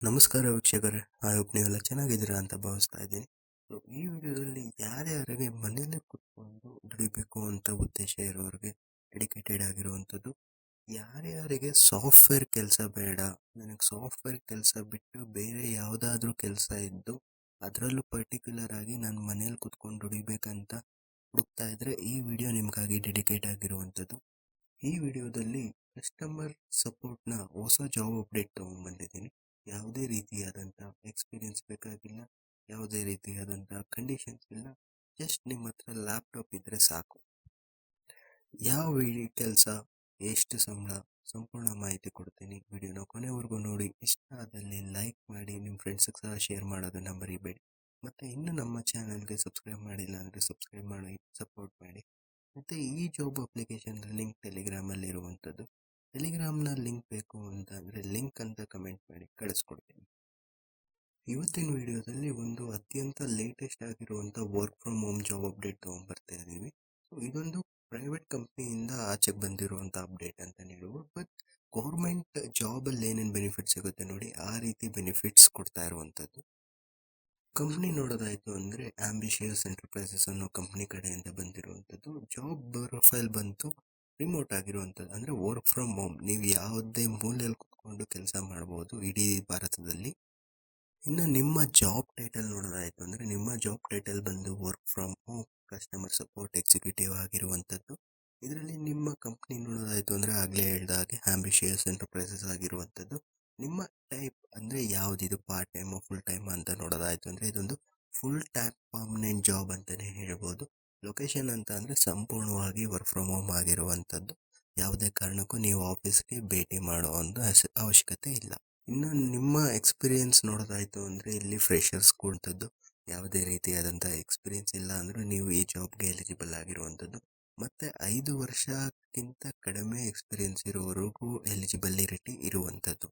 ನಮಸ್ಕಾರ ವೀಕ್ಷಕರೇ, I hope ನೀವೆಲ್ಲ ಚೆನ್ನಾಗಿದ್ದೀರಾ ಅಂತ ಭಾವಿಸ್ತಾ ಇದ್ದೀನಿ. ಈ ವಿಡಿಯೋದಲ್ಲಿ ಯಾರ್ಯಾರಿಗೆ ಮನೇಲೆ ಕುತ್ಕೊಂಡು ದುಡಿಬೇಕು ಅಂತ ಉದ್ದೇಶ ಇರೋರಿಗೆ ಡೆಡಿಕೇಟೆಡ್ ಆಗಿರುವಂಥದ್ದು, ಯಾರ್ಯಾರಿಗೆ ಸಾಫ್ಟ್ವೇರ್ ಕೆಲಸ ಬೇಡ, ನನಗೆ ಸಾಫ್ಟ್ವೇರ್ ಕೆಲಸ ಬಿಟ್ಟು ಬೇರೆ ಯಾವುದಾದ್ರೂ ಕೆಲಸ ಇದ್ದು ಅದರಲ್ಲೂ ಪರ್ಟಿಕ್ಯುಲರ್ ಆಗಿ ನಾನು ಮನೇಲಿ ಕುತ್ಕೊಂಡು ದುಡಿಬೇಕಂತ ಹುಡುಕ್ತಾ ಇದ್ರೆ ಈ ವಿಡಿಯೋ ನಿಮಗಾಗಿ ಡೆಡಿಕೇಟ್ ಆಗಿರುವಂಥದ್ದು. ಈ ವಿಡಿಯೋದಲ್ಲಿ ಕಸ್ಟಮರ್ ಸಪೋರ್ಟ್ನ ಹೊಸ ಜಾಬ್ ಅಪ್ಡೇಟ್ ತೊಗೊಂಡ್ಬಂದಿದ್ದೀನಿ. ಯಾವುದೇ ರೀತಿಯಾದಂಥ ಎಕ್ಸ್ಪೀರಿಯನ್ಸ್ ಬೇಕಾಗಿಲ್ಲ, ಯಾವುದೇ ರೀತಿಯಾದಂಥ ಕಂಡೀಷನ್ಸ್ ಇಲ್ಲ, ಜಸ್ಟ್ ನಿಮ್ಮ ಹತ್ರ ಲ್ಯಾಪ್ಟಾಪ್ ಇದ್ದರೆ ಸಾಕು. ಯಾವ ಕೆಲಸ, ಎಷ್ಟು ಸಂಬಳ, ಸಂಪೂರ್ಣ ಮಾಹಿತಿ ಕೊಡ್ತೀನಿ. ವಿಡಿಯೋನ ಕೊನೆವರೆಗೂ ನೋಡಿ. ಇಷ್ಟ ಆದಲ್ಲಿ ಲೈಕ್ ಮಾಡಿ, ನಿಮ್ಮ ಫ್ರೆಂಡ್ಸ್ಗೆ ಸಹ ಶೇರ್ ಮಾಡೋದನ್ನು ಮರಿಬೇಡಿ. ಮತ್ತು ಇನ್ನೂ ನಮ್ಮ ಚಾನಲ್ಗೆ ಸಬ್ಸ್ಕ್ರೈಬ್ ಮಾಡಿಲ್ಲ ಅಂದರೆ ಸಬ್ಸ್ಕ್ರೈಬ್ ಮಾಡಿ, ಸಪೋರ್ಟ್ ಮಾಡಿ. ಮತ್ತು ಈ ಜಾಬ್ ಅಪ್ಲಿಕೇಶನ್ ಲಿಂಕ್ ಟೆಲಿಗ್ರಾಮಲ್ಲಿ ಇರುವಂಥದ್ದು. ಟೆಲಿಗ್ರಾಮ್ನ ಲಿಂಕ್ ಬೇಕು ಅಂತ ಅಂದರೆ ಲಿಂಕ್ ಅಂತ ಕಮೆಂಟ್ ಮಾಡಿ ಕಳಿಸ್ಕೊಡ್ತೀನಿ. ಇವತ್ತಿನ ವಿಡಿಯೋದಲ್ಲಿ ಒಂದು ಅತ್ಯಂತ ಲೇಟೆಸ್ಟ್ ಆಗಿರುವಂಥ work from home job update ತೊಗೊಂಡ್ಬರ್ತಾ ಇದ್ದೀವಿ. ಸೊ ಇದೊಂದು ಪ್ರೈವೇಟ್ ಕಂಪ್ನಿಯಿಂದ ಆಚೆಗೆ ಬಂದಿರುವಂಥ ಅಪ್ಡೇಟ್ ಅಂತ ಹೇಳ್ಬೋದು. ಬಟ್ ಗೌರ್ಮೆಂಟ್ ಜಾಬಲ್ಲಿ ಏನೇನು ಬೆನಿಫಿಟ್ಸ್ ಸಿಗುತ್ತೆ ನೋಡಿ, ಆ ರೀತಿ ಬೆನಿಫಿಟ್ಸ್ ಕೊಡ್ತಾ ಇರುವಂಥದ್ದು. ಕಂಪ್ನಿ ನೋಡೋದಾಯಿತು ಅಂದರೆ ಆಂಬಿಷಿಯಸ್ ಎಂಟರ್ಪ್ರೈಸಸ್ ಅನ್ನೋ ಕಂಪ್ನಿ ಕಡೆಯಿಂದ ಬಂದಿರುವಂಥದ್ದು. ಜಾಬ್ ಪ್ರೊಫೈಲ್ ಬಂತು ರಿಮೋಟ್ ಆಗಿರುವಂಥದ್ದು, ಅಂದರೆ ವರ್ಕ್ ಫ್ರಮ್ ಹೋಮ್. ನೀವು ಯಾವುದೇ ಮೂಲೆಯಲ್ಲಿ ಕುತ್ಕೊಂಡು ಕೆಲಸ ಮಾಡ್ಬೋದು ಇಡೀ ಭಾರತದಲ್ಲಿ. ಇನ್ನು ನಿಮ್ಮ ಜಾಬ್ ಟೈಟಲ್ ನೋಡೋದಾಯಿತು ಅಂದರೆ ನಿಮ್ಮ ಜಾಬ್ ಟೈಟಲ್ ಬಂದು work from home customer support executive ಆಗಿರುವಂಥದ್ದು. ಇದರಲ್ಲಿ ನಿಮ್ಮ ಕಂಪ್ನಿ ನೋಡೋದಾಯಿತು ಅಂದರೆ ಆಗಲೇ ಹೇಳಿದ ಹಾಗೆ ಆಂಬಿಷಿಯಸ್ ಎಂಟರ್ಪ್ರೈಸಸ್ ಆಗಿರುವಂಥದ್ದು. ನಿಮ್ಮ ಟೈಪ್ ಅಂದರೆ ಯಾವುದಿದು, ಪಾರ್ಟ್ ಟೈಮು ಫುಲ್ ಟೈಮ್ ಅಂತ ನೋಡೋದಾಯಿತು ಅಂದರೆ ಇದೊಂದು ಫುಲ್ ಟೈಮ್ ಪರ್ಮನೆಂಟ್ ಜಾಬ್ ಅಂತಲೇ ಹೇಳ್ಬೋದು. ಲೊಕೇಶನ್ ಅಂತ ಅಂದರೆ ಸಂಪೂರ್ಣವಾಗಿ ವರ್ಕ್ ಫ್ರಮ್ ಹೋಮ್ ಆಗಿರುವಂಥದ್ದು. ಯಾವುದೇ ಕಾರಣಕ್ಕೂ ನೀವು ಆಫೀಸ್ಗೆ ಭೇಟಿ ಮಾಡೋ ಒಂದು ಅವಶ್ಯಕತೆ ಇಲ್ಲ. ಇನ್ನು ನಿಮ್ಮ ಎಕ್ಸ್ಪೀರಿಯೆನ್ಸ್ ನೋಡೋದಾಯಿತು ಅಂದರೆ ಇಲ್ಲಿ ಫ್ರೆಷರ್ಸ್ ಕೊಡ್ತದ್ದು. ಯಾವುದೇ ರೀತಿಯಾದಂಥ ಎಕ್ಸ್ಪೀರಿಯೆನ್ಸ್ ಇಲ್ಲ ಅಂದರೂ ನೀವು ಈ ಜಾಬ್ಗೆ ಎಲಿಜಿಬಲ್ ಆಗಿರುವಂಥದ್ದು. ಮತ್ತು 5 ವರ್ಷಕ್ಕಿಂತ ಕಡಿಮೆ ಎಕ್ಸ್ಪೀರಿಯೆನ್ಸ್ ಇರೋವರೆಗೂ ಎಲಿಜಿಬಿಲಿಟಿ ಇರುವಂಥದ್ದು.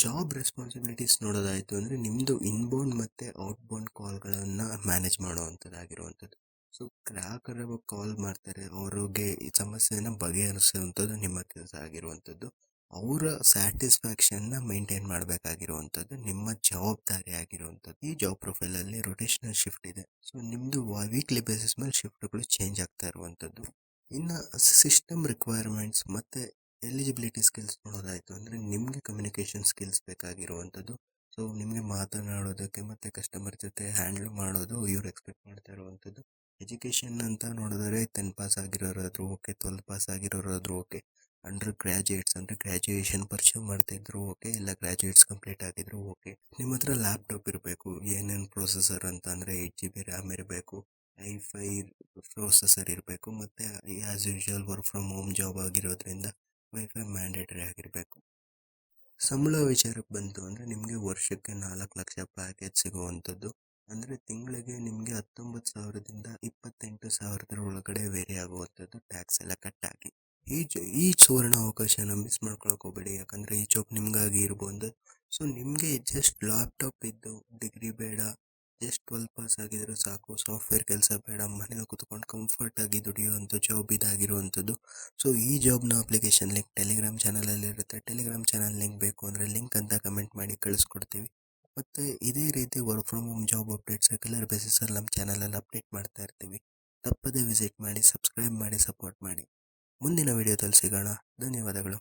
ಜಾಬ್ ರೆಸ್ಪಾನ್ಸಿಬಿಲಿಟೀಸ್ ನೋಡೋದಾಯಿತು ಅಂದರೆ ನಿಮ್ಮದು ಇನ್ಬೌಂಡ್ ಮತ್ತು ಔಟ್ಬೌಂಡ್ ಕಾಲ್ಗಳನ್ನು ಮ್ಯಾನೇಜ್ ಮಾಡುವಂಥದ್ದಾಗಿರುವಂಥದ್ದು. ಸೊ ಗ್ರಾಹಕರು ಕಾಲ್ ಮಾಡ್ತಾರೆ, ಅವ್ರಿಗೆ ಈ ಸಮಸ್ಯೆನ ಬಗೆಹರಿಸುವಂಥದ್ದು ನಿಮ್ಮ ಕೆಲಸ ಆಗಿರುವಂಥದ್ದು. ಅವರ ಸ್ಯಾಟಿಸ್ಫ್ಯಾಕ್ಷನ್ನ ಮೇಂಟೈನ್ ಮಾಡಬೇಕಾಗಿರುವಂಥದ್ದು ನಿಮ್ಮ ಜವಾಬ್ದಾರಿ ಆಗಿರುವಂಥದ್ದು. ಈ ಜಾಬ್ ಪ್ರೊಫೈಲಲ್ಲಿ ರೊಟೇಷನಲ್ ಶಿಫ್ಟ್ ಇದೆ. ಸೊ ನಿಮ್ಮದು ವೀಕ್ಲಿ ಬೇಸಿಸ್ ಮೇಲೆ ಶಿಫ್ಟ್ಗಳು ಚೇಂಜ್ ಆಗ್ತಾ ಇರುವಂಥದ್ದು. ಇನ್ನು ಸಿಸ್ಟಮ್ ರಿಕ್ವೈರ್ಮೆಂಟ್ಸ್ ಮತ್ತು ಎಲಿಜಿಬಿಲಿಟಿ ಸ್ಕಿಲ್ಸ್ ನೋಡೋದಾಯಿತು ಅಂದರೆ ನಿಮಗೆ ಕಮ್ಯುನಿಕೇಷನ್ ಸ್ಕಿಲ್ಸ್ ಬೇಕಾಗಿರುವಂಥದ್ದು. ಸೊ ನಿಮಗೆ ಮಾತನಾಡೋದಕ್ಕೆ ಮತ್ತು ಕಸ್ಟಮರ್ ಜೊತೆ ಹ್ಯಾಂಡಲ್ ಮಾಡೋದು ಇವ್ರು ಎಕ್ಸ್ಪೆಕ್ಟ್ ಮಾಡ್ತಾ ಇರುವಂಥದ್ದು. ಎಜುಕೇಷನ್ ಅಂತ ನೋಡಿದ್ರೆ 10 ಪಾಸ್ ಆಗಿರೋರಾದರೂ ಓಕೆ, 12 ಪಾಸ್ ಆಗಿರೋರಾದರೂ ಓಕೆ, ಅಂಡರ್ ಗ್ರ್ಯಾಜುಯೇಟ್ಸ್ ಅಂದರೆ ಗ್ರ್ಯಾಜುಯೇಷನ್ ಪರ್ಸ್ಯೂ ಮಾಡ್ತಾಯಿದ್ರು ಓಕೆ, ಇಲ್ಲ ಗ್ರ್ಯಾಜುಯೇಟ್ಸ್ ಕಂಪ್ಲೀಟ್ ಆಗಿದ್ರು ಓಕೆ. ನಿಮ್ಮ ಹತ್ರ ಲ್ಯಾಪ್ಟಾಪ್ ಇರಬೇಕು. ಏನೇನು ಪ್ರೊಸೆಸರ್ ಅಂತ ಅಂದರೆ 8GB ರ್ಯಾಮ್ ಇರಬೇಕು, i5 ಪ್ರೊಸೆಸರ್ ಇರಬೇಕು, ಮತ್ತು as usual work from home job ಆಗಿರೋದ್ರಿಂದ ವೈಫೈ ಮ್ಯಾಂಡೇಟರಿ ಆಗಿರಬೇಕು. ಸಂಬಳ ವಿಚಾರಕ್ಕೆ ಬಂತು ಅಂದರೆ ನಿಮಗೆ ವರ್ಷಕ್ಕೆ 4 ಲಕ್ಷ ಪ್ಯಾಕೇಜ್ ಸಿಗುವಂಥದ್ದು. ಅಂದರೆ ತಿಂಗಳಿಗೆ ನಿಮಗೆ 19,000ದಿಂದ 28,000 ಒಳಗಡೆ ವೇರಿ ಆಗುವಂಥದ್ದು, ಟ್ಯಾಕ್ಸ್ ಎಲ್ಲ ಕಟ್ಟಾಗಿ. ಈ ಸುವರ್ಣ ಅವಕಾಶನ ಮಿಸ್ ಮಾಡ್ಕೊಳಕ್ಕೆ ಹೋಗಬೇಡಿ, ಯಾಕಂದರೆ ಈ ಜಾಬ್ ನಿಮಗಾಗಿ ಇರ್ಬೋದು. ಸೊ ನಿಮಗೆ ಜಸ್ಟ್ ಲ್ಯಾಪ್ಟಾಪ್ ಇದ್ದು, ಡಿಗ್ರಿ ಬೇಡ, ಜಸ್ಟ್ 12 ಪಾಸ್ ಆಗಿದ್ರೆ ಸಾಕು, ಸಾಫ್ಟ್ವೇರ್ ಕೆಲಸ ಬೇಡ, ಮನೇಲಿ ಕುತ್ಕೊಂಡು ಕಂಫರ್ಟಾಗಿ ದುಡಿಯುವಂಥ ಜಾಬ್ ಇದಾಗಿರುವಂಥದ್ದು. ಸೊ ಈ ಜಾಬ್ನ ಅಪ್ಲಿಕೇಶನ್ ಲಿಂಕ್ ಟೆಲಿಗ್ರಾಮ್ ಚಾನಲಲ್ಲಿ ಇರುತ್ತೆ. ಟೆಲಿಗ್ರಾಮ್ ಚಾನಲ್ ಲಿಂಕ್ ಬೇಕು ಅಂದರೆ ಲಿಂಕ್ ಅಂತ ಕಮೆಂಟ್ ಮಾಡಿ ಕಳಿಸ್ಕೊಡ್ತೀವಿ. ಮತ್ತು ಇದೇ ರೀತಿ work from home job updates regular ಬೇಸಿಸಲ್ಲಿ ನಮ್ಮ ಚಾನಲಲ್ಲಿ ಅಪ್ಡೇಟ್ ಮಾಡ್ತಾ ಇರ್ತೀವಿ. ತಪ್ಪದೇ ವಿಸಿಟ್ ಮಾಡಿ, ಸಬ್ಸ್ಕ್ರೈಬ್ ಮಾಡಿ, ಸಪೋರ್ಟ್ ಮಾಡಿ. ಮುಂದಿನ ವಿಡಿಯೋದಲ್ಲಿ ಸಿಗೋಣ. ಧನ್ಯವಾದಗಳು.